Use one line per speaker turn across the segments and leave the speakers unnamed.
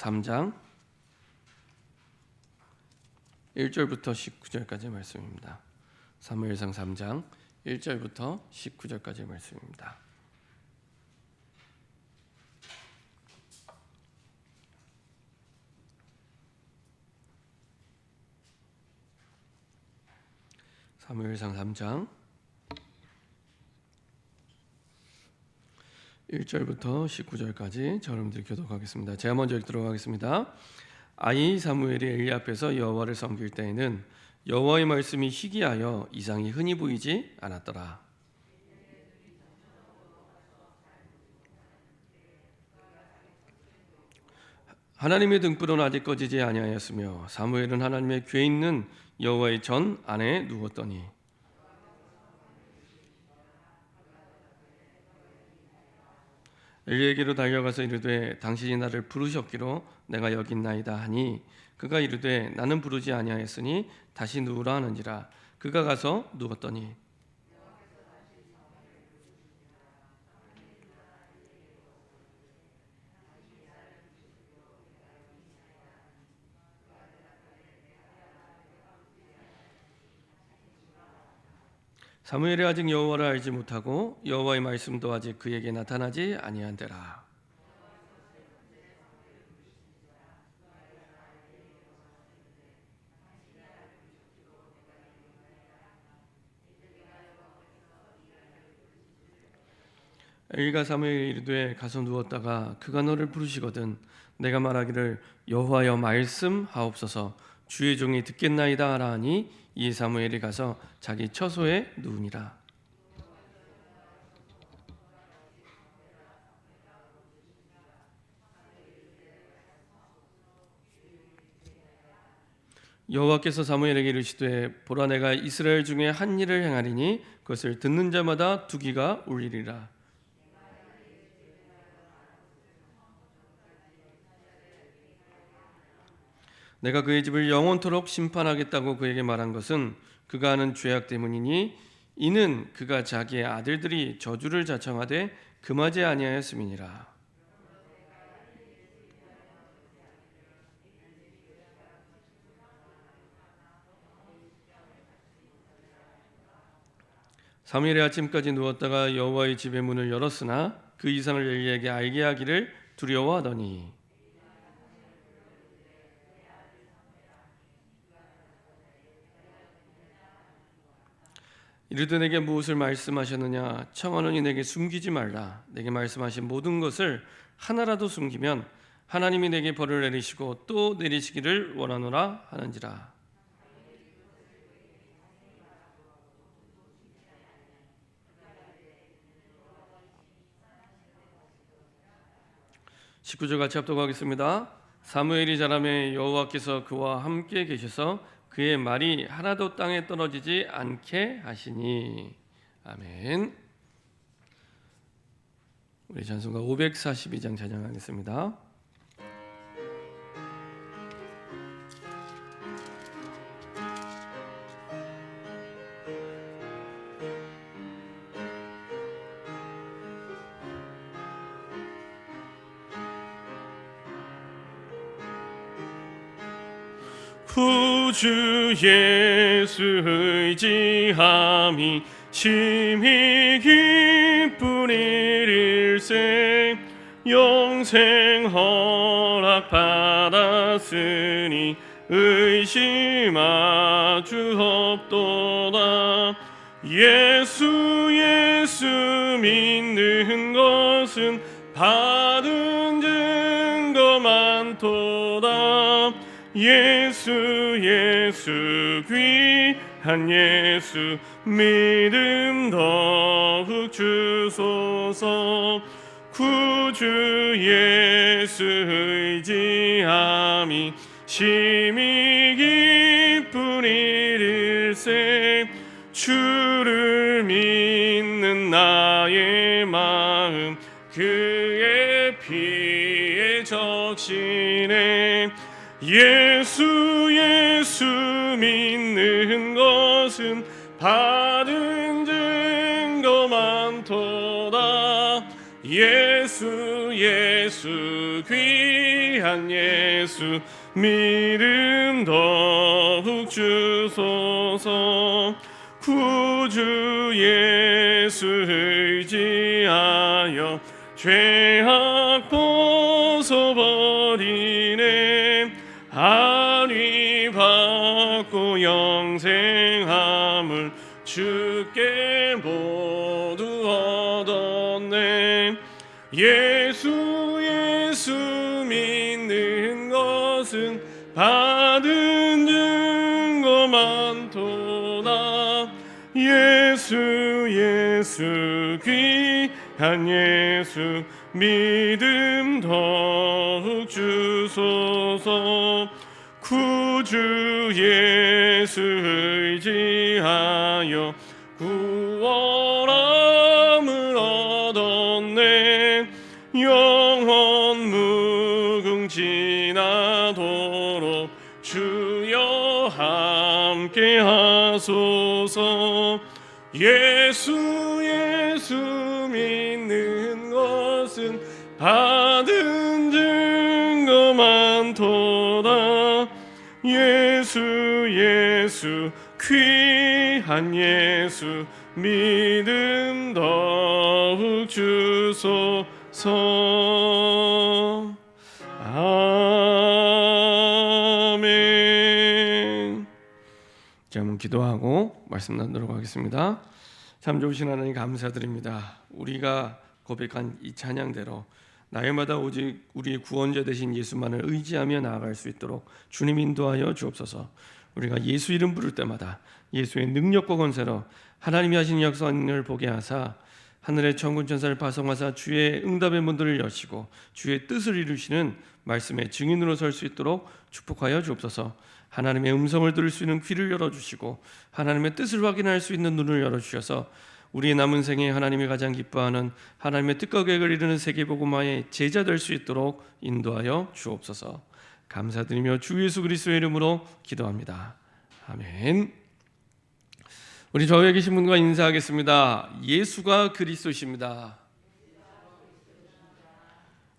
3장 1절부터 19절까지의 말씀입니다. 사무엘상 3장 1절부터 19절까지의 말씀입니다. 사무엘상 3장 1절부터 19절까지 저 여러분들이 교독하겠습니다. 제가 먼저 읽도록 하겠습니다. 아이 사무엘이 엘리 앞에서 여호와를 섬길 때에는 여호와의 말씀이 희귀하여 이상이 흔히 보이지 않았더라. 하나님의 등불은 아직 꺼지지 아니하였으며 사무엘은 하나님의 궤 있는 여호와의 전 안에 누웠더니 엘리에게로 달려가서 이르되 당신이 나를 부르셨기로 내가 여기 있나이다 하니 그가 이르되 나는 부르지 아니하였으니 다시 누우라 하는지라. 그가 가서 누웠더니 사무엘이 아직 여호와를 알지 못하고 여호와의 말씀도 아직 그에게 나타나지 아니한대라. 엘리가 사무엘에게 이르되 가서 누웠다가 그가 너를 부르시거든 내가 말하기를 여호와여 말씀하옵소서 주의 종이 듣겠나이다 하라 하니 이 사무엘이 가서 자기 처소에 누우니라. 여호와께서 사무엘에게 이르시되 보라 내가 이스라엘 중에 한 일을 행하리니 그것을 듣는 자마다 두기가 울리리라. 내가 그의 집을 영원토록 심판하겠다고 그에게 말한 것은 그가 하는 죄악 때문이니 이는 그가 자기의 아들들이 저주를 자청하되 금하지 아니하였음이니라. 사무엘이 아침까지 누웠다가 여호와의 집의 문을 열었으나 그 이상을 엘리에게 알게 하기를 두려워하더니 이르되 내게 무엇을 말씀하셨느냐 청하노니 내게 숨기지 말라. 내게 말씀하신 모든 것을 하나라도 숨기면 하나님이 내게 벌을 내리시고 또 내리시기를 원하노라 하는지라. 19절 같이 합독하겠습니다. 사무엘이 자라매 여호와께서 그와 함께 계셔서 그의 말이 하나도 땅에 떨어지지 않게 하시니. 아멘. 우리 찬송가 542장 찬양하겠습니다.
구주 예수 의지함이 심히 기쁘리일세. 영생 허락 받았으니 의심하 주 없도다. 예수 믿는 것은 받은 증거 많도다. 예수 귀한 예수 믿음 더욱 주소서. 구주 예수 의지함이 심히 기쁘리일세. 주를 믿는 나의 마음 그의 피에 적시네. 예수 믿는 것은 받은 증거 많도다. 예수 귀한 귀한 예수 믿음 더욱 주소서. 구주 예수 의지하여 죄악 벗어버리네. 안위 받고 영생함을 주께 모두 얻었네. 예수 믿는 것은 받은 증거 많도다. 예수 귀한 예수 믿음 더욱 주소서. 구주 예수 의지하여 구원함을 얻었네. 영원 무궁지나도록 주여 함께 하소서. 예수 믿는 것은 받은 증거 많도다. 예수 귀한 예수 믿음 더욱 주소서. 아멘.
자, 한번 기도하고 말씀 나누도록 하겠습니다. 참 좋으신 하나님 감사드립니다. 우리가 고백한 이 찬양대로 날마다 오직 우리의 구원자 되신 예수만을 의지하며 나아갈 수 있도록 주님 인도하여 주옵소서. 우리가 예수 이름 부를 때마다 예수의 능력과 권세로 하나님이 하시는 역사를 보게 하사 하늘의 천군 천사를 파송하사 주의 응답의 문들을 여시고 주의 뜻을 이루시는 말씀의 증인으로 설 수 있도록 축복하여 주옵소서. 하나님의 음성을 들을 수 있는 귀를 열어주시고 하나님의 뜻을 확인할 수 있는 눈을 열어주셔서 우리의 남은 생에 하나님이 가장 기뻐하는 하나님의 뜻과 계획을 이루는 세계복음화의 제자 될 수 있도록 인도하여 주옵소서. 감사드리며 주 예수 그리스도의 이름으로 기도합니다. 아멘. 우리 저에 계신 분과 인사하겠습니다. 예수가 그리스도십니다.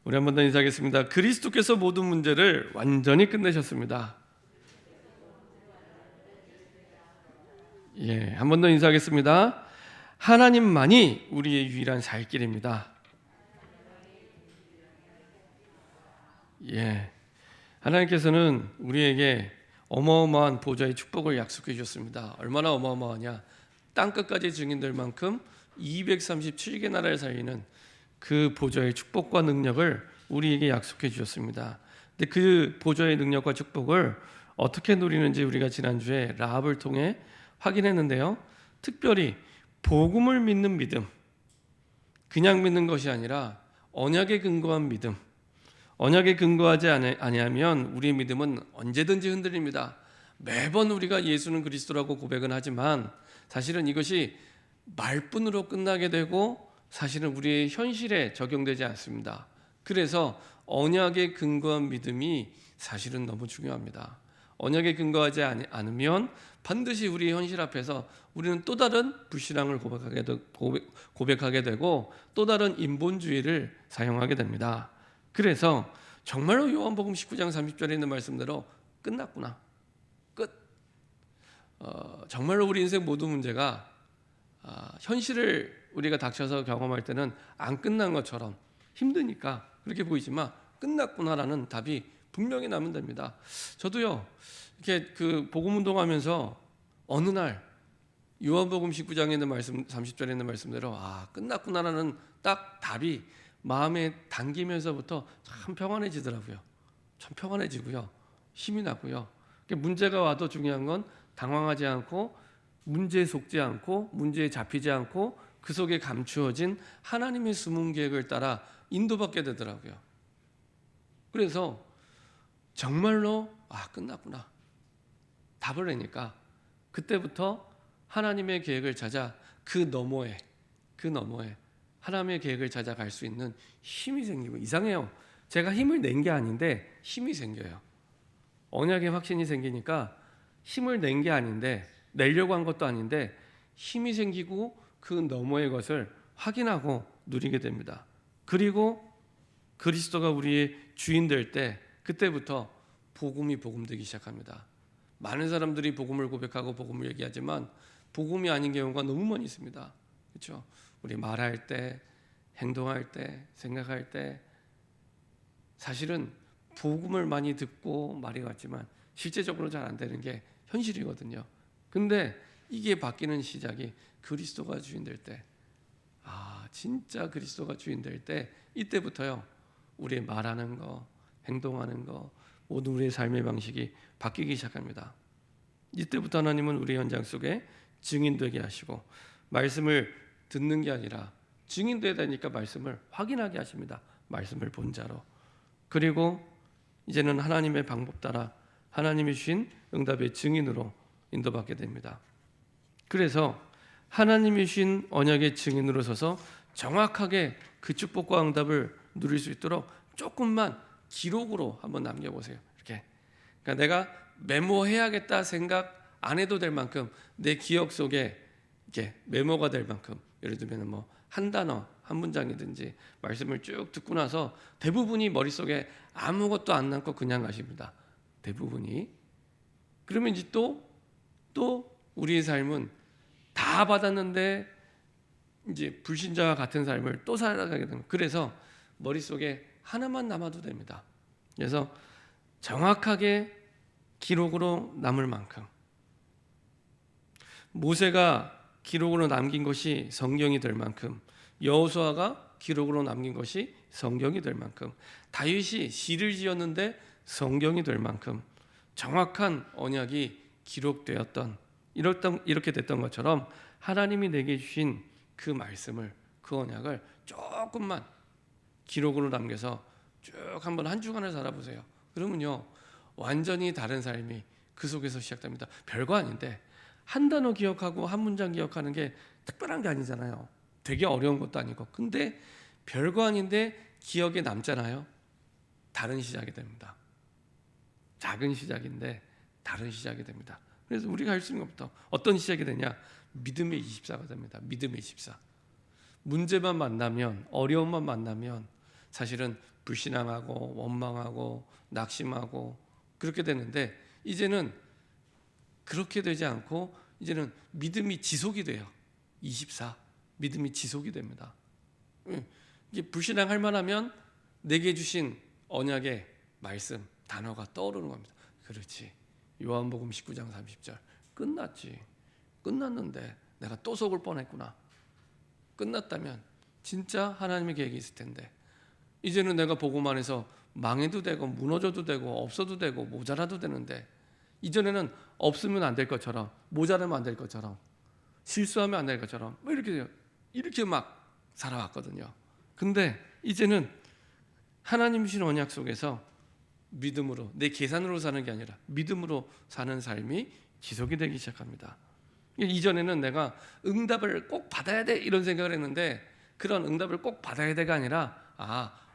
우리 한 번 더 인사하겠습니다. 그리스도께서 모든 문제를 완전히 끝내셨습니다. 예, 한 번 더 인사하겠습니다. 하나님만이 우리의 유일한 살 길입니다. 예, 하나님께서는 우리에게 어마어마한 보좌의 축복을 약속해 주셨습니다. 얼마나 어마어마하냐? 땅끝까지 증인될 만큼 237개 나라를 살리는 그 보좌의 축복과 능력을 우리에게 약속해 주셨습니다. 근데 그 보좌의 능력과 축복을 어떻게 누리는지 우리가 지난주에 라합을 통해 확인했는데요. 특별히 복음을 믿는 믿음, 그냥 믿는 것이 아니라 언약에 근거한 믿음. 언약에 근거하지 아니하면 우리의 믿음은 언제든지 흔들립니다. 매번 우리가 예수는 그리스도라고 고백은 하지만 사실은 이것이 말뿐으로 끝나게 되고 사실은 우리의 현실에 적용되지 않습니다. 그래서 언약에 근거한 믿음이 사실은 너무 중요합니다. 언약에 근거하지 않으면 반드시 우리 현실 앞에서 우리는 또 다른 불신앙을 고백하게 되고 또 다른 인본주의를 사용하게 됩니다. 그래서 정말로 요한복음 19장 30절에 있는 말씀대로 끝났구나. 끝. 정말로 우리 인생 모든 문제가 현실을 우리가 닥쳐서 경험할 때는 안 끝난 것처럼 힘드니까 그렇게 보이지만 끝났구나라는 답이 분명히 나면 됩니다. 저도요 이렇게 그 복음 운동하면서 어느 날 요한복음 19장에 있는 말씀 30절에 있는 말씀대로 끝났구나라는 딱 답이 마음에 당기면서부터 참 평안해지더라고요. 참 평안해지고요. 힘이 나고요. 문제가 와도 중요한 건 당황하지 않고 문제에 속지 않고 문제에 잡히지 않고 그 속에 감추어진 하나님의 숨은 계획을 따라 인도받게 되더라고요. 그래서 정말로 끝났구나 답을 내니까 그때부터 하나님의 계획을 찾아 그 너머에 하나님의 계획을 찾아갈 수 있는 힘이 생기고, 이상해요. 제가 힘을 낸 게 아닌데 힘이 생겨요. 언약의 확신이 생기니까 힘을 낸 게 아닌데, 내려고 한 것도 아닌데 힘이 생기고 그 너머의 것을 확인하고 누리게 됩니다. 그리고 그리스도가 우리의 주인 될 때 그때부터 복음이 복음되기 시작합니다. 많은 사람들이 복음을 고백하고 복음을 얘기하지만 복음이 아닌 경우가 너무 많이 있습니다. 그렇죠? 우리 말할 때, 행동할 때, 생각할 때 사실은 복음을 많이 듣고 말이 왔지만 실제적으로 잘 안 되는 게 현실이거든요. 근데 이게 바뀌는 시작이 그리스도가 주인 될 때, 진짜 그리스도가 주인 될 때, 이때부터요 우리의 말하는 거, 행동하는 거, 모든 우리의 삶의 방식이 바뀌기 시작합니다. 이때부터 하나님은 우리 현장 속에 증인되게 하시고, 말씀을 듣는 게 아니라 증인되야 되니까 말씀을 확인하게 하십니다. 말씀을 본 자로. 그리고 이제는 하나님의 방법 따라 하나님이 주신 응답의 증인으로 인도받게 됩니다. 그래서 하나님이 주신 언약의 증인으로 서서 정확하게 그 축복과 응답을 누릴 수 있도록 조금만 기록으로 한번 남겨보세요. 이렇게. 그러니까 내가 메모해야겠다 생각 안 해도 될 만큼 내 기억 속에 이렇게 메모가 될 만큼, 예를 들면 뭐 한 단어, 한 문장이든지 말씀을 쭉 듣고 나서 대부분이 머릿속에 아무것도 안 남고 그냥 가십니다. 대부분이. 그러면 이제 또 우리의 삶은 다 받았는데 이제 불신자와 같은 삶을 또 살아가게 됩니다. 그래서 머릿속에 하나만 남아도 됩니다. 그래서 정확하게 기록으로 남을 만큼, 모세가 기록으로 남긴 것이 성경이 될 만큼, 여호수아가 기록으로 남긴 것이 성경이 될 만큼, 다윗이 시를 지었는데 성경이 될 만큼 정확한 언약이 기록되었던, 이렇게 됐던 것처럼 하나님이 내게 주신 그 말씀을, 그 언약을 조금만 기록으로 남겨서 쭉 한번 한 주간을 살아보세요. 그러면요 완전히 다른 삶이 그 속에서 시작됩니다. 별거 아닌데 한 단어 기억하고 한 문장 기억하는 게 특별한 게 아니잖아요. 되게 어려운 것도 아니고. 근데 별거 아닌데 기억에 남잖아요. 다른 시작이 됩니다. 작은 시작인데 다른 시작이 됩니다. 그래서 우리가 할 수 있는 것부터 어떤 시작이 되냐? 믿음의 24가 됩니다. 믿음의 24. 문제만 만나면, 어려움만 만나면 사실은 불신앙하고 원망하고 낙심하고 그렇게 되는데, 이제는 그렇게 되지 않고 이제는 믿음이 지속이 돼요. 24. 믿음이 지속이 됩니다. 이게 불신앙할 만하면 내게 주신 언약의 말씀, 단어가 떠오르는 겁니다. 그렇지. 요한복음 19장 30절. 끝났지. 끝났는데 내가 또 속을 뻔했구나. 끝났다면 진짜 하나님의 계획이 있을 텐데, 이제는 내가 복음 안에서 망해도 되고 무너져도 되고 없어도 되고 모자라도 되는데, 이전에는 없으면 안 될 것처럼, 모자라면 안 될 것처럼, 실수하면 안 될 것처럼 이렇게 막 살아왔거든요. 근데 이제는 하나님 주신 언약 속에서 믿음으로, 내 계산으로 사는 게 아니라 믿음으로 사는 삶이 지속이 되기 시작합니다. 이전에는 내가 응답을 꼭 받아야 돼 이런 생각을 했는데, 그런 응답을 꼭 받아야 돼가 아니라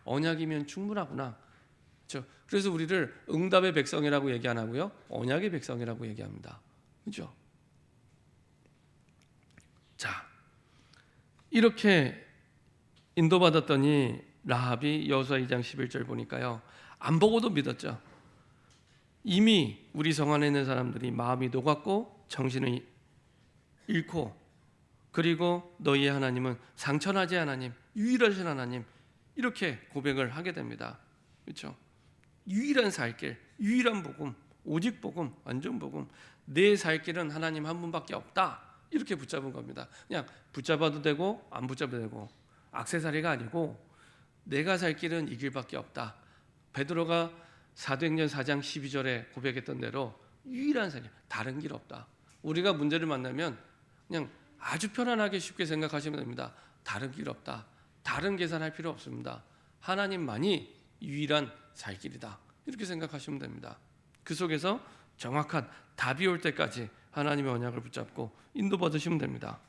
언약이면 충분하구나. 그렇죠? 그래서 우리를 응답의 백성이라고 얘기 안 하고요, 언약의 백성이라고 얘기합니다. 그렇죠? 자, 이렇게 인도받았더니 라합이 여호수아 2장 11절 보니까요, 안 보고도 믿었죠. 이미 우리 성 안에 있는 사람들이 마음이 녹았고 정신을 잃고, 그리고 너희의 하나님은 상천하지 하나님, 유일하신 하나님, 이렇게 고백을 하게 됩니다. 그렇죠? 유일한 살 길, 유일한 복음, 오직 복음, 완전 복음, 내 살 길은 하나님 한 분밖에 없다, 이렇게 붙잡은 겁니다. 그냥 붙잡아도 되고 안 붙잡아도 되고, 액세서리가 아니고 내가 살 길은 이 길밖에 없다. 베드로가 사도행전 4장 12절에 고백했던 대로 유일한 살 길, 다른 길 없다. 우리가 문제를 만나면 그냥 아주 편안하게 쉽게 생각하시면 됩니다. 다른 길 없다. 다른 계산할 필요 없습니다. 하나님만이 유일한 살 길이다. 이렇게 생각하시면 됩니다. 그 속에서 정확한 답이 올 때까지 하나님의 언약을 붙잡고 인도받으시면 됩니다.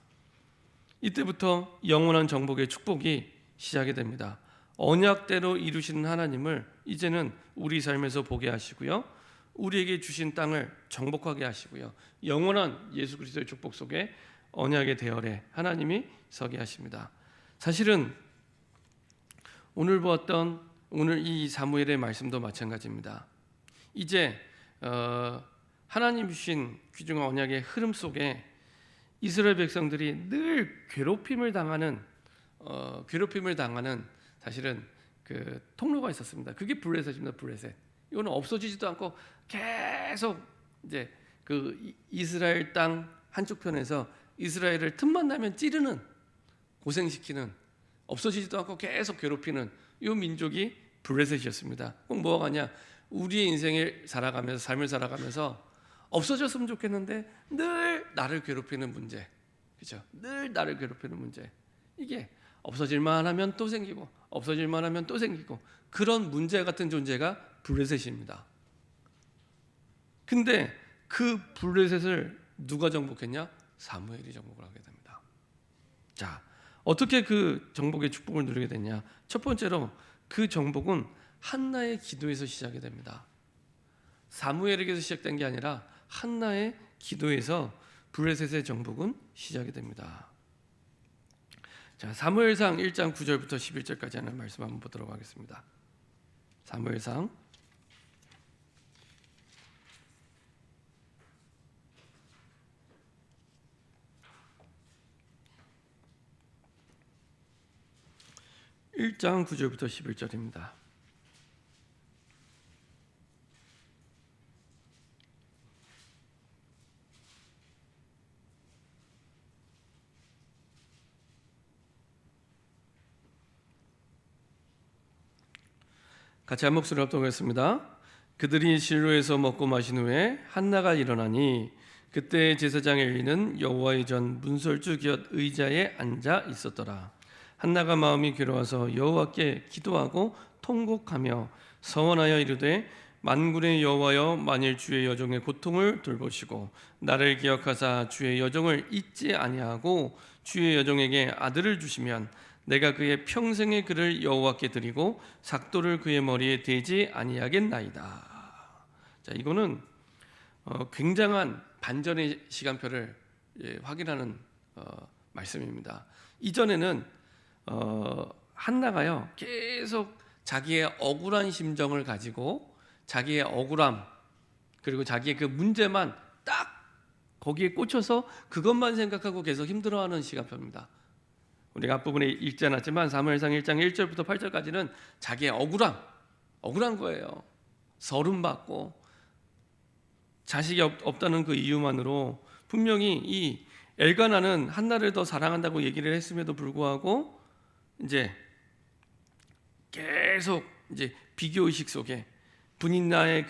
이때부터 영원한 정복의 축복이 시작이 됩니다. 언약대로 이루시는 하나님을 이제는 우리 삶에서 보게 하시고요, 우리에게 주신 땅을 정복하게 하시고요, 영원한 예수 그리스도의 축복 속에 언약의 대열에 하나님이 서게 하십니다. 사실은 오늘 보았던 오늘 이 사무엘의 말씀도 마찬가지입니다. 이제 하나님 주신 귀중한 언약의 흐름 속에 이스라엘 백성들이 늘 괴롭힘을 당하는 사실은 그 통로가 있었습니다. 그게 블레셋입니다. 블레셋. 이거는 없어지지도 않고 계속 이제 그 이스라엘 땅 한쪽 편에서 이스라엘을 틈만 나면 찌르는, 고생시키는, 없어지지도 않고 계속 괴롭히는 이 민족이 블레셋이었습니다. 꼭 뭐가 가냐? 우리의 인생을 살아가면서, 삶을 살아가면서 없어졌으면 좋겠는데 늘 나를 괴롭히는 문제, 그렇죠? 늘 나를 괴롭히는 문제. 이게 없어질만 하면 또 생기고, 없어질만 하면 또 생기고, 그런 문제 같은 존재가 블레셋입니다. 근데 그 블레셋을 누가 정복했냐? 사무엘이 정복을 하게 됩니다. 자, 어떻게 그 정복의 축복을 누리게 됐냐? 첫 번째로 그 정복은 한나의 기도에서 시작이 됩니다. 사무엘에게서 시작된 게 아니라 한나의 기도에서 블레셋의 정복은 시작이 됩니다. 자, 사무엘상 1장 9절부터 11절까지 하는 말씀 한번 보도록 하겠습니다. 사무엘상 1장 9절부터 11절입니다. 같이 한 목소리로 합독하겠습니다. 그들이 실로에서 먹고 마신 후에 한나가 일어나니 그때 제사장 엘리는 여호와의 전 문설주 곁 의자에 앉아 있었더라. 한나가 마음이 괴로워서 여호와께 기도하고 통곡하며 서원하여 이르되 만군의 여호와여, 만일 주의 여종의 고통을 돌보시고 나를 기억하사 주의 여종을 잊지 아니하고 주의 여종에게 아들을 주시면 내가 그의 평생의 그를 여호와께 드리고 삭도를 그의 머리에 대지 아니하겠나이다. 자, 이거는 굉장한 반전의 시간표를 확인하는 말씀입니다. 이전에는 한나가요 계속 자기의 억울한 심정을 가지고 자기의 억울함 그리고 자기의 그 문제만 딱 거기에 꽂혀서 그것만 생각하고 계속 힘들어하는 시간표입니다. 우리가 앞부분에 읽지 않았지만 사무엘상 1장 1절부터 8절까지는 자기의 억울한 거예요. 서름받고 자식이 없다는 그 이유만으로 분명히 이 엘가나는 한나를 더 사랑한다고 얘기를 했음에도 불구하고 이제 계속 이제 비교 의식 속에 분인나의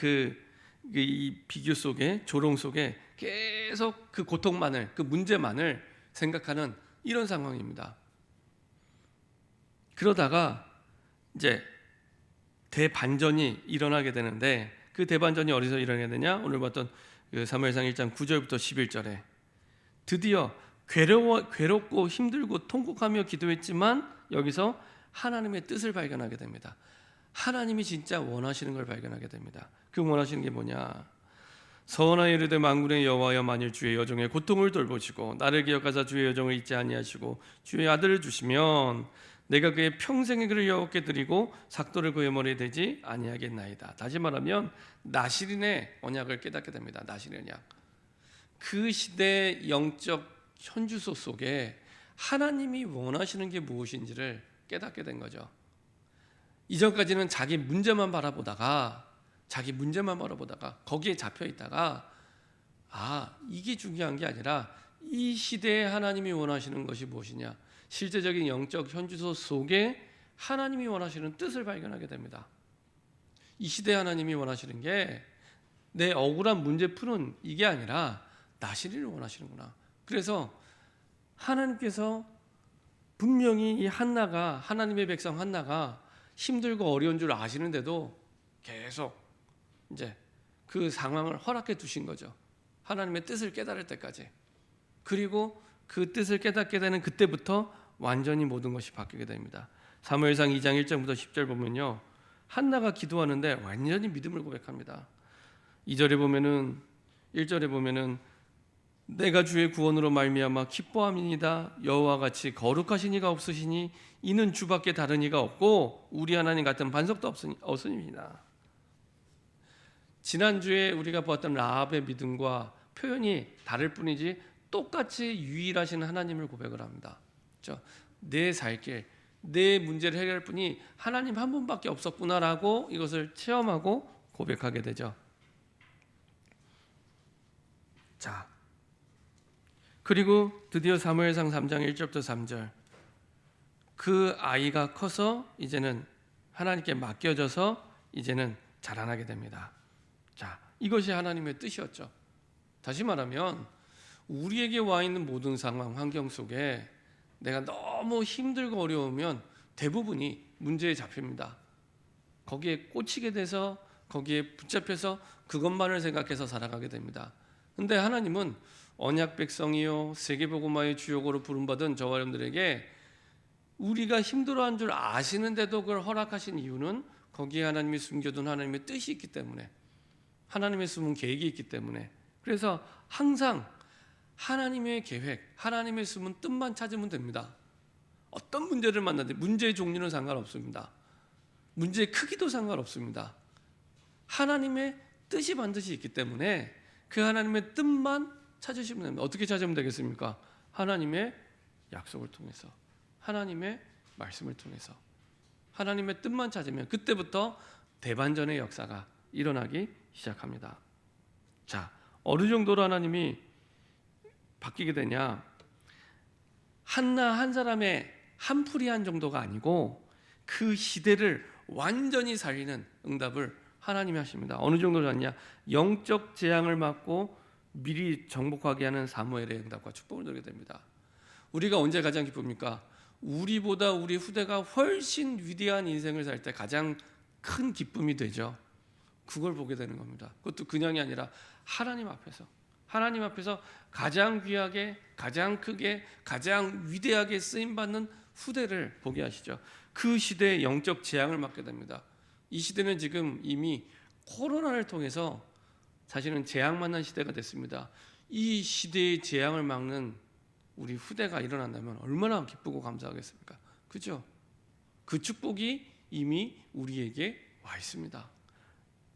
이 비교 속에 조롱 속에 계속 그 고통만을 그 문제만을 생각하는 이런 상황입니다. 그러다가 이제 대반전이 일어나게 되는데 그 대반전이 어디서 일어나게 되냐? 오늘 봤던 그 사무엘상 1장 9절부터 11절에 드디어 괴롭고 힘들고 통곡하며 기도했지만 여기서 하나님의 뜻을 발견하게 됩니다. 하나님이 진짜 원하시는 걸 발견하게 됩니다. 그 원하시는 게 뭐냐? 서원하여 이르되 만군의 여호와여, 만일 주의 여종의 고통을 돌보시고 나를 기억하사 주의 여종을 잊지 아니하시고 주의 아들을 주시면 내가 그의 평생의 그를 여호와께 드리고 삭도를 그의 머리에 대지 아니하겠나이다. 다시 말하면 나실인의 언약을 깨닫게 됩니다. 나실인의 언약. 그 시대의 영적 현주소 속에 하나님이 원하시는 게 무엇인지를 깨닫게 된 거죠. 이전까지는 자기 문제만 바라보다가 거기에 잡혀 있다가 이게 중요한 게 아니라 이 시대에 하나님이 원하시는 것이 무엇이냐, 실제적인 영적 현주소 속에 하나님이 원하시는 뜻을 발견하게 됩니다. 이 시대 하나님이 원하시는 게 내 억울한 문제 푸는 이게 아니라 나시리를 원하시는구나. 그래서 하나님께서 분명히 이 한나가, 하나님의 백성 한나가 힘들고 어려운 줄 아시는데도 계속 이제 그 상황을 허락해 두신 거죠. 하나님의 뜻을 깨달을 때까지. 그리고 그 뜻을 깨닫게 되는 그때부터 완전히 모든 것이 바뀌게 됩니다. 사무엘상 2장 1절부터 10절 보면요, 한나가 기도하는데 완전히 믿음을 고백합니다. 2절에 보면은, 1절에 보면은 내가 주의 구원으로 말미암아 기뻐함이니이다. 여호와 같이 거룩하신 이가 없으시니 이는 주밖에 다른 이가 없고 우리 하나님 같은 반석도 없으니이다. 지난주에 우리가 보았던 라합의 믿음과 표현이 다를 뿐이지 똑같이 유일하신 하나님을 고백을 합니다. 그렇죠? 내 살 길, 내 문제를 해결할 분이 하나님 한 분밖에 없었구나라고 이것을 체험하고 고백하게 되죠. 자, 그리고 드디어 사무엘상 3장 1절부터 3절, 그 아이가 커서 이제는 하나님께 맡겨져서 이제는 자라나게 됩니다. 자, 이것이 하나님의 뜻이었죠. 다시 말하면 우리에게 와 있는 모든 상황, 환경 속에 내가 너무 힘들고 어려우면 대부분이 문제에 잡힙니다. 거기에 꽂히게 돼서 거기에 붙잡혀서 그것만을 생각해서 살아가게 됩니다. 근데 하나님은 언약 백성이요 세계복음화의 주역으로 부름받은 저와 여러분들에게 우리가 힘들어한 줄 아시는데도 그걸 허락하신 이유는 거기에 하나님이 숨겨둔 하나님의 뜻이 있기 때문에, 하나님의 숨은 계획이 있기 때문에, 그래서 항상 하나님의 계획, 하나님의 숨은 뜻만 찾으면 됩니다. 어떤 문제를 만나든 문제의 종류는 상관없습니다. 문제의 크기도 상관없습니다. 하나님의 뜻이 반드시 있기 때문에 그 하나님의 뜻만 찾으시면 됩니다. 어떻게 찾으면 되겠습니까? 하나님의 약속을 통해서, 하나님의 말씀을 통해서 하나님의 뜻만 찾으면 그때부터 대반전의 역사가 일어나기 시작합니다. 자, 어느 정도로 하나님이 바뀌게 되냐? 한나 한 사람의 한풀이 한 정도가 아니고 그 시대를 완전히 살리는 응답을 하나님이 하십니다. 어느 정도로 하냐? 영적 재앙을 막고 미리 정복하게 하는 사무엘의 응답과 축복을 누리게 됩니다. 우리가 언제 가장 기쁩니까? 우리보다 우리 후대가 훨씬 위대한 인생을 살 때 가장 큰 기쁨이 되죠. 그걸 보게 되는 겁니다. 그것도 그냥이 아니라 하나님 앞에서 가장 귀하게, 가장 크게, 가장 위대하게 쓰임받는 후대를 보게 하시죠. 그 시대의 영적 재앙을 막게 됩니다. 이 시대는 지금 이미 코로나를 통해서 사실은 재앙 만난 시대가 됐습니다. 이 시대의 재앙을 막는 우리 후대가 일어난다면 얼마나 기쁘고 감사하겠습니까? 그죠? 그 축복이 이미 우리에게 와 있습니다.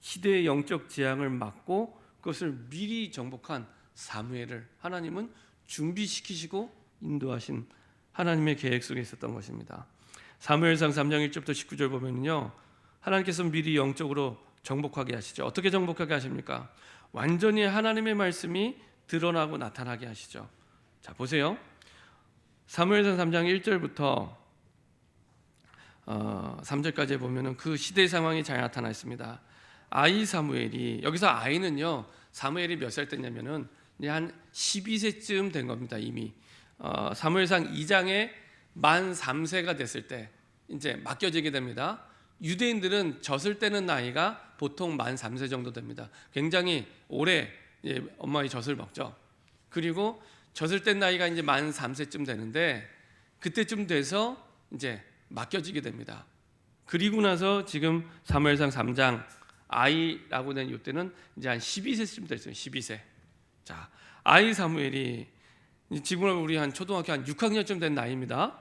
시대의 영적 재앙을 막고 그것을 미리 정복한 사무엘을 하나님은 준비시키시고 인도하신 하나님의 계획 속에 있었던 것입니다. 사무엘상 3장 1절부터 19절 보면요, 하나님께서 미리 영적으로 정복하게 하시죠. 어떻게 정복하게 하십니까? 완전히 하나님의 말씀이 드러나고 나타나게 하시죠. 자, 보세요. 사무엘상 3장 1절부터 3절까지 보면은 그 시대 상황이 잘 나타나 있습니다. 아이 사무엘이, 여기서 아이는요, 사무엘이 몇 살 때냐면은 한 12세쯤 된 겁니다. 이미 사무엘상 2장에 만 3세가 됐을 때 이제 맡겨지게 됩니다. 유대인들은 젖을 떼는 나이가 보통 만 3세 정도 됩니다. 굉장히 오래 엄마의 젖을 먹죠. 그리고 젖을 뗀 나이가 이제 만 3세쯤 되는데 그때쯤 돼서 이제 맡겨지게 됩니다. 그리고 나서 지금 사무엘상 3장 아이라고 된 이때는 이제 한 12세쯤 됐어요. 12세. 자, 아이 사무엘이 지금 우리 한 초등학교 한 6학년쯤 된 나이입니다.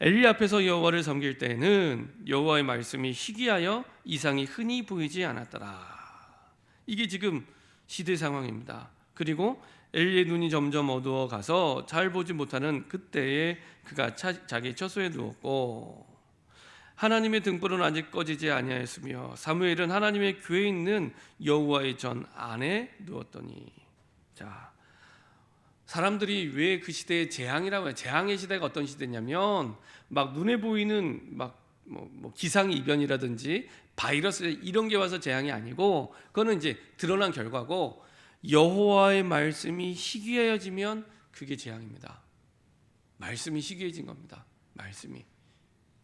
엘리 앞에서 여호와를 섬길 때에는 여호와의 말씀이 희귀하여 이상이 흔히 보이지 않았더라. 이게 지금 시대 상황입니다. 그리고 엘리의 눈이 점점 어두워 가서 잘 보지 못하는 그때에 그가 자기 처소에 누웠고 하나님의 등불은 아직 꺼지지 아니하였으며 사무엘은 하나님의 궤에 있는 여호와의 전 안에 누웠더니. 자, 사람들이 왜 그 시대에 재앙이라고 해요? 재앙의 시대가 어떤 시대냐면 막 눈에 보이는 막 뭐 기상이변이라든지 바이러스 이런 게 와서 재앙이 아니고 그거는 이제 드러난 결과고 여호와의 말씀이 희귀해지면 그게 재앙입니다. 말씀이 희귀해진 겁니다. 말씀이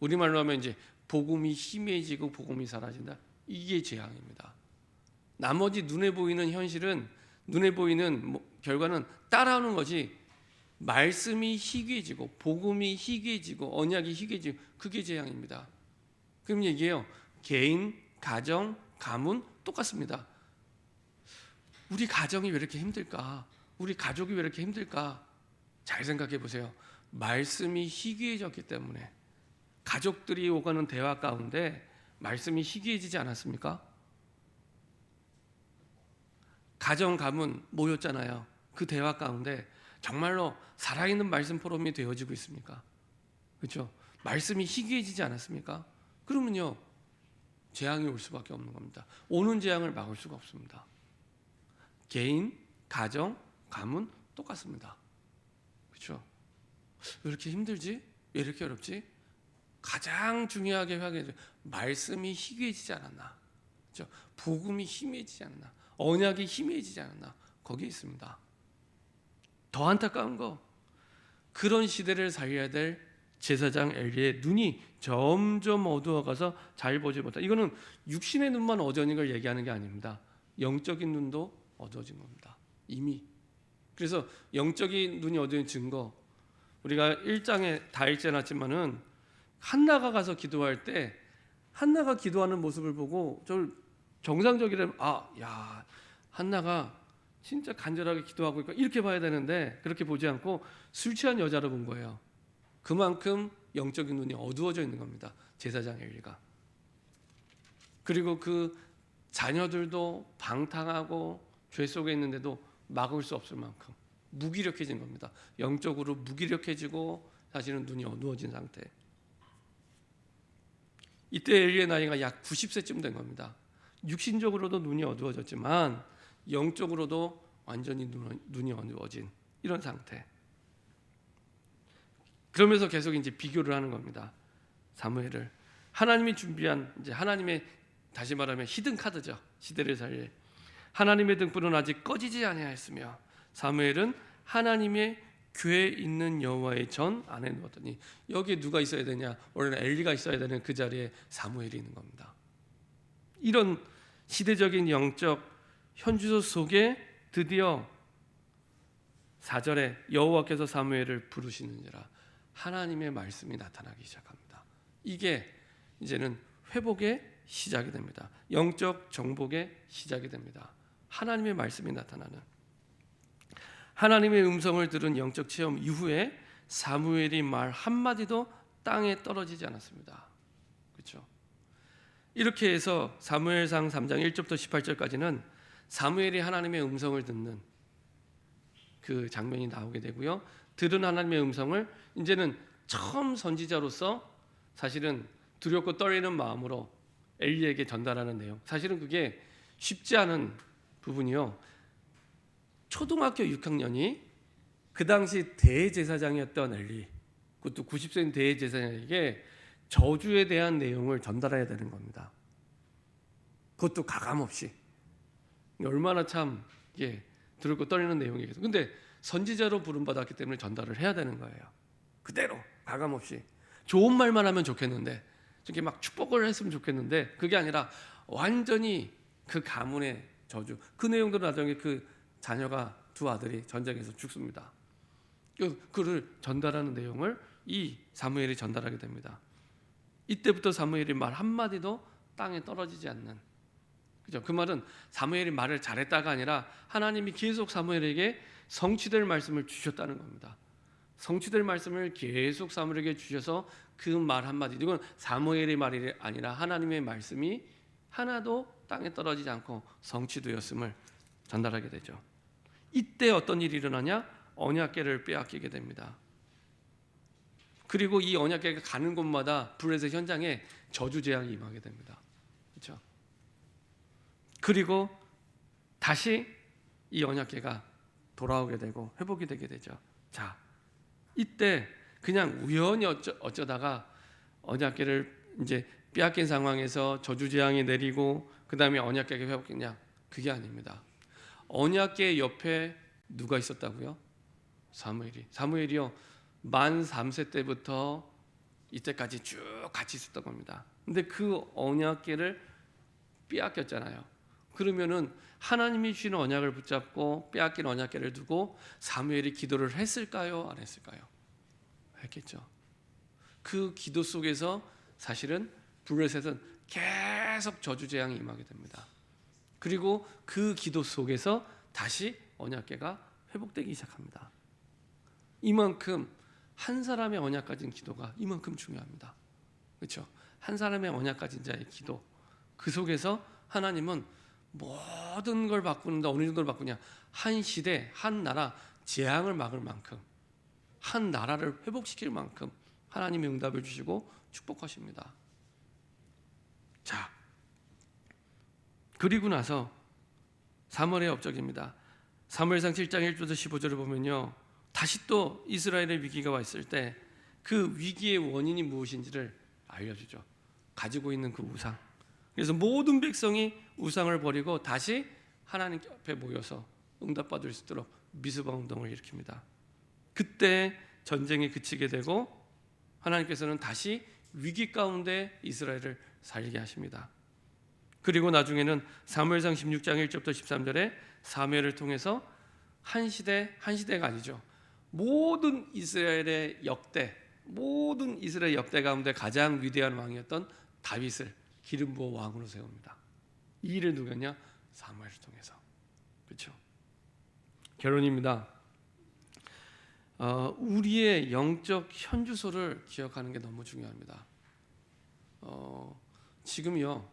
우리말로 하면 이제 복음이 희미해지고 복음이 사라진다. 이게 재앙입니다. 나머지 눈에 보이는 현실은 눈에 보이는 결과는 따라오는 거지 말씀이 희귀해지고 복음이 희귀해지고 언약이 희귀해지고 그게 재앙입니다. 그럼 얘기해요. 개인, 가정, 가문 똑같습니다. 우리 가정이 왜 이렇게 힘들까? 우리 가족이 왜 이렇게 힘들까? 잘 생각해 보세요. 말씀이 희귀해졌기 때문에. 가족들이 오가는 대화 가운데 말씀이 희귀해지지 않았습니까? 가정 가문 모였잖아요. 그 대화 가운데 정말로 살아있는 말씀 포럼이 되어지고 있습니까? 그렇죠? 말씀이 희귀해지지 않았습니까? 그러면요, 재앙이 올 수밖에 없는 겁니다. 오는 재앙을 막을 수가 없습니다. 개인, 가정, 가문 똑같습니다. 그렇죠? 왜 이렇게 힘들지? 왜 이렇게 어렵지? 가장 중요하게 회개해야 말씀이 희귀해지지 않았나? 그렇죠? 복음이 희미해지지 않았나? 언약이 희미해지지 않았나? 거기에 있습니다. 더 안타까운 거, 그런 시대를 살려야 될 제사장 엘리의 눈이 점점 어두워가서 잘 보지 못한다. 이거는 육신의 눈만 어두워진 걸 얘기하는 게 아닙니다. 영적인 눈도 어두워진 겁니다. 이미. 그래서 영적인 눈이 어두워진 증거, 우리가 1장에 다 읽지 않았지만은 한나가 가서 기도할 때 한나가 기도하는 모습을 보고 저 정상적이라면 야 한나가 진짜 간절하게 기도하고 있고 이렇게 봐야 되는데 그렇게 보지 않고 술 취한 여자를 본 거예요. 그만큼 영적인 눈이 어두워져 있는 겁니다. 제사장 엘리가. 그리고 그 자녀들도 방탕하고 죄 속에 있는데도 막을 수 없을 만큼 무기력해진 겁니다. 영적으로 무기력해지고 사실은 눈이 어두워진 상태. 이때 엘리의 나이가 약 90세쯤 된 겁니다. 육신적으로도 눈이 어두워졌지만 영적으로도 완전히 눈이 어두워진 이런 상태. 그러면서 계속 이제 비교를 하는 겁니다. 사무엘을 하나님이 준비한 이제 하나님의 다시 말하면 히든 카드죠. 시대를 살릴 하나님의 등불은 아직 꺼지지 아니하였으며 사무엘은 하나님의 궤에 있는 여호와의 전 안에 누웠더니 여기에 누가 있어야 되냐? 원래는 엘리가 있어야 되는 그 자리에 사무엘이 있는 겁니다. 이런 시대적인 영적 현주소 속에 드디어 4절에 여호와께서 사무엘을 부르시는지라 하나님의 말씀이 나타나기 시작합니다. 이게 이제는 회복의 시작이 됩니다. 영적 정복의 시작이 됩니다. 하나님의 말씀이 나타나는 하나님의 음성을 들은 영적 체험 이후에 사무엘이 말 한마디도 땅에 떨어지지 않았습니다. 그렇죠? 이렇게 해서 사무엘상 3장 1절부터 18절까지는 사무엘이 하나님의 음성을 듣는 그 장면이 나오게 되고요. 들은 하나님의 음성을 이제는 처음 선지자로서 사실은 두렵고 떨리는 마음으로 엘리에게 전달하는 내용. 사실은 그게 쉽지 않은 부분이요. 초등학교 6학년이 그 당시 대제사장이었던 엘리, 그것도 90세인 대제사장에게 저주에 대한 내용을 전달해야 되는 겁니다. 그것도 가감없이. 얼마나 참 이게 두렵고 떨리는 내용이겠어. 근데 선지자로 부름받았기 때문에 전달을 해야 되는 거예요. 그대로 가감없이. 좋은 말만 하면 좋겠는데, 저렇게 막 축복을 했으면 좋겠는데 그게 아니라 완전히 그 가문의 저주. 그 내용들은 나중에 그 자녀가 두 아들이 전쟁에서 죽습니다. 그를 전달하는 내용을 이 사무엘이 전달하게 됩니다. 이때부터 사무엘이 말 한마디도 땅에 떨어지지 않는, 그죠? 그 말은 사무엘이 말을 잘했다가 아니라 하나님이 계속 사무엘에게 성취될 말씀을 주셨다는 겁니다. 성취될 말씀을 계속 사무엘에게 주셔서 그 말 한마디, 이건 사무엘의 말이 아니라 하나님의 말씀이 하나도 땅에 떨어지지 않고 성취되었음을 전달하게 되죠. 이때 어떤 일이 일어나냐? 언약궤를 빼앗기게 됩니다. 그리고 이 언약궤가 가는 곳마다 블레셋 현장에 저주 재앙이 임하게 됩니다. 그렇죠? 그리고 다시 이 언약궤가 돌아오게 되고 회복이 되게 되죠. 자, 이때 그냥 우연히 어쩌다가 언약궤를 이제 빼앗긴 상황에서 저주 재앙이 내리고 그 다음에 언약궤가 회복했냐? 그게 아닙니다. 언약궤 옆에 누가 있었다고요? 사무엘이요. 만 3세 때부터 이때까지 쭉 같이 있었던 겁니다. 근데 그 언약궤를 빼앗겼잖아요. 그러면은 하나님이 주시는 언약을 붙잡고 빼앗긴 언약궤를 두고 사무엘이 기도를 했을까요? 안 했을까요? 했겠죠. 그 기도 속에서 사실은 블레셋은 계속 저주 재앙이 임하게 됩니다. 그리고 그 기도 속에서 다시 언약궤가 회복되기 시작합니다. 이만큼 한 사람의 언약 가진 기도가 이만큼 중요합니다. 그렇죠? 한 사람의 언약 가진 자의 기도, 그 속에서 하나님은 모든 걸 바꾸는데 어느 정도를 바꾸냐? 한 시대, 한 나라 재앙을 막을 만큼, 한 나라를 회복시킬 만큼 하나님이 응답을 주시고 축복하십니다. 자, 그리고 나서 사무엘의 업적입니다. 사무엘상 7장 1절부터 15절을 보면요, 다시 또 이스라엘의 위기가 왔을 때 그 위기의 원인이 무엇인지를 알려주죠. 가지고 있는 그 우상. 그래서 모든 백성이 우상을 버리고 다시 하나님 앞에 모여서 응답받을 수 있도록 미스바 운동을 일으킵니다. 그때 전쟁이 그치게 되고 하나님께서는 다시 위기 가운데 이스라엘을 살게 하십니다. 그리고 나중에는 사무엘상 16장 1절부터 13절에 사무엘을 통해서 한 시대가 아니죠. 모든 이스라엘 역대 가운데 가장 위대한 왕이었던 다윗을 기름 부어 왕으로 세웁니다. 이 일을 누구냐? 사무엘을 통해서. 그렇죠? 결론입니다. 우리의 영적 현주소를 기억하는 게 너무 중요합니다. 지금요,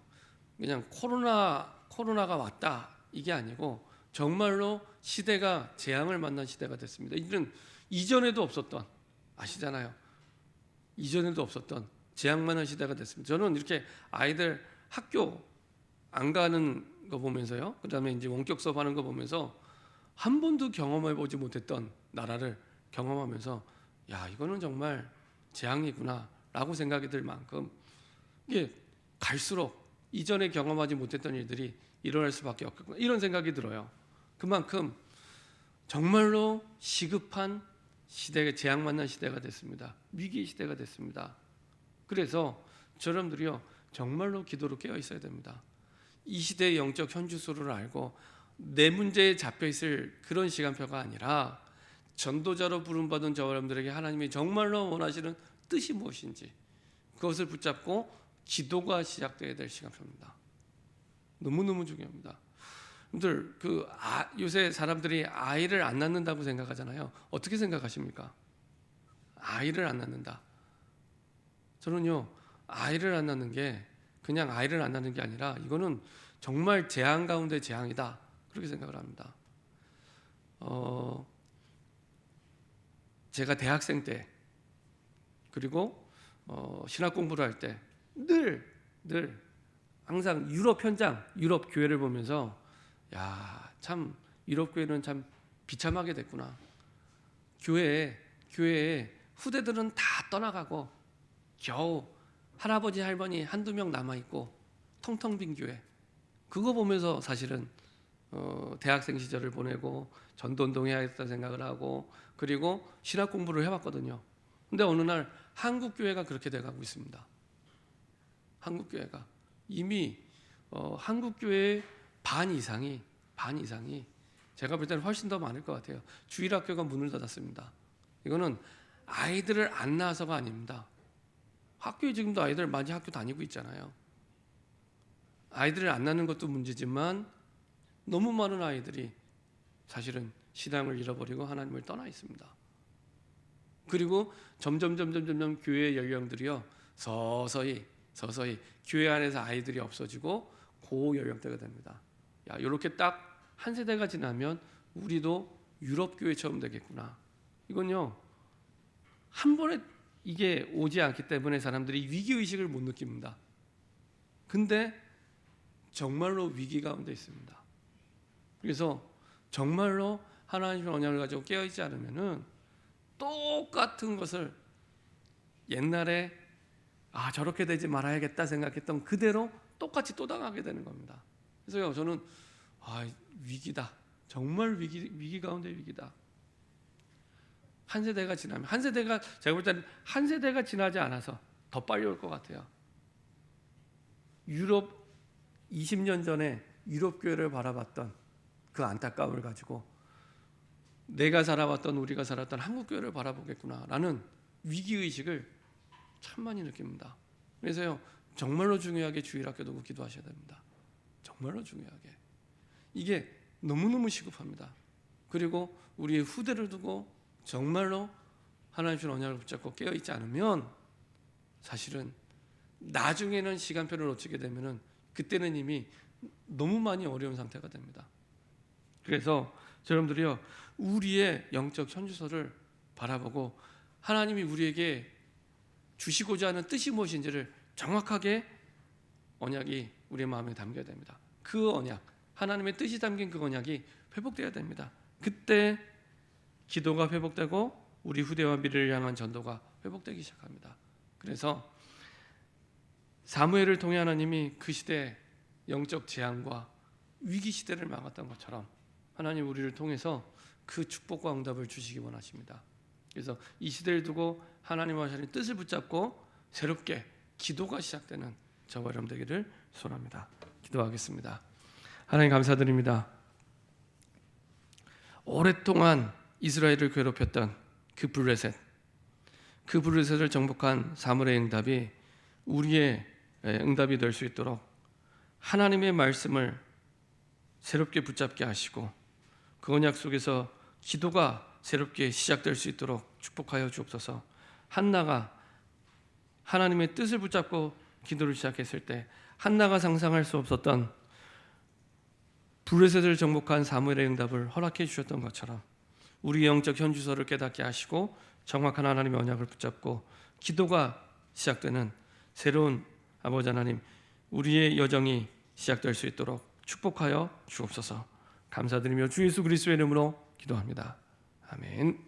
그냥 코로나가 왔다 이게 아니고 정말로 시대가 재앙을 만난 시대가 됐습니다. 이들은 이전에도 없었던, 아시잖아요. 이전에도 없었던 재앙 만난 시대가 됐습니다. 저는 이렇게 아이들 학교 안 가는 거 보면서요, 그다음에 이제 원격 수업하는 거 보면서 한 번도 경험해 보지 못했던 나라를 경험하면서 야, 이거는 정말 재앙이구나라고 생각이 들 만큼 이게 갈수록 이전에 경험하지 못했던 일들이 일어날 수밖에 없겠구나 이런 생각이 들어요. 그만큼 정말로 시급한 시대가 재앙 만난 시대가 됐습니다. 위기의 시대가 됐습니다. 그래서 여러분들이요, 정말로 기도로 깨어 있어야 됩니다. 이 시대의 영적 현주소를 알고 내 문제에 잡혀 있을 그런 시간표가 아니라 전도자로 부름받은 저 여러분들에게 하나님이 정말로 원하시는 뜻이 무엇인지 그것을 붙잡고 기도가 시작되어야 될 시간표입니다. 너무너무 중요합니다. 여러분들 요새 사람들이 아이를 안 낳는다고 생각하잖아요. 어떻게 생각하십니까? 아이를 안 낳는다. 저는요, 아이를 안 낳는 게 그냥 아이를 안 낳는 게 아니라 이거는 정말 재앙 가운데 재앙이다, 그렇게 생각을 합니다. 제가 대학생 때 그리고 신학 공부를 할 때 늘 항상 유럽 현장, 유럽 교회를 보면서 야, 참 유럽 교회는 참 비참하게 됐구나. 교회에 후대들은 다 떠나가고 겨우 할아버지 할머니 한두 명 남아있고 텅텅 빈 교회. 그거 보면서 사실은 대학생 시절을 보내고 전도운동 해야겠다 생각을 하고 그리고 신학 공부를 해봤거든요. 근데 어느 날 한국 교회가 그렇게 돼가고 있습니다. 한국 교회가 이미 한국 교회의 반 이상이 제가 볼 때는 훨씬 더 많을 것 같아요. 주일학교가 문을 닫았습니다. 이거는 아이들을 안 낳아서가 아닙니다. 학교에 지금도 아이들 많이 학교 다니고 있잖아요. 아이들을 안 낳는 것도 문제지만 너무 많은 아이들이 사실은 신앙을 잃어버리고 하나님을 떠나 있습니다. 그리고 점점 교회의 연령들이요, 서서히 교회 안에서 아이들이 없어지고 고연령대가 됩니다. 야, 이렇게 딱 한 세대가 지나면 우리도 유럽 교회처럼 되겠구나. 이건요, 한 번에 이게 오지 않기 때문에 사람들이 위기 의식을 못 느낍니다. 근데 정말로 위기 가운데 있습니다. 그래서 정말로 하나님의 언약을 가지고 깨어 있지 않으면은 똑같은 것을 옛날에 저렇게 되지 말아야겠다 생각했던 그대로 똑같이 또 당하게 되는 겁니다. 그래서 저는 위기다. 정말 위기 가운데 위기다. 한 세대가 지나면 제가 볼 때는 한 세대가 지나지 않아서 더 빨리 올 것 같아요. 유럽 20년 전에 유럽 교회를 바라봤던 그 안타까움을 가지고 내가 살아왔던 우리가 살았던 한국 교회를 바라보겠구나라는 위기 의식을 참 많이 느낍니다. 그래서요, 정말로 중요하게 주일학교 두고 기도하셔야 됩니다. 정말로 중요하게. 이게 너무너무 시급합니다. 그리고 우리의 후대를 두고 정말로 하나님 주신 언약을 붙잡고 깨어있지 않으면 사실은 나중에는 시간표를 놓치게 되면은 그때는 이미 너무 많이 어려운 상태가 됩니다. 그래서 여러분들이요, 우리의 영적 현주소를 바라보고 하나님이 우리에게 주시고자 하는 뜻이 무엇인지를 정확하게 언약이 우리의 마음에 담겨야 됩니다. 그 언약, 하나님의 뜻이 담긴 그 언약이 회복되어야 됩니다. 그때 기도가 회복되고 우리 후대와 미래를 향한 전도가 회복되기 시작합니다. 그래서 사무엘을 통해 하나님이 그 시대의 영적 재앙과 위기 시대를 막았던 것처럼 하나님 우리를 통해서 그 축복과 응답을 주시기 원하십니다. 그래서 이 시대를 두고 하나님과 하나님의 뜻을 붙잡고 새롭게 기도가 시작되는 저와 여러분 되기를 소원합니다. 기도하겠습니다. 하나님 감사드립니다. 오랫동안 이스라엘을 괴롭혔던 그 블레셋을 정복한 사무엘의 응답이 우리의 응답이 될 수 있도록 하나님의 말씀을 새롭게 붙잡게 하시고 그 언약 속에서 기도가 새롭게 시작될 수 있도록 축복하여 주옵소서. 한나가 하나님의 뜻을 붙잡고 기도를 시작했을 때 한나가 상상할 수 없었던 블레셋을 정복한 사무엘의 응답을 허락해 주셨던 것처럼 우리 영적 현주소를 깨닫게 하시고 정확한 하나님의 언약을 붙잡고 기도가 시작되는 새로운 아버지 하나님, 우리의 여정이 시작될 수 있도록 축복하여 주옵소서. 감사드리며 주 예수 그리스도의 이름으로 기도합니다. 아멘.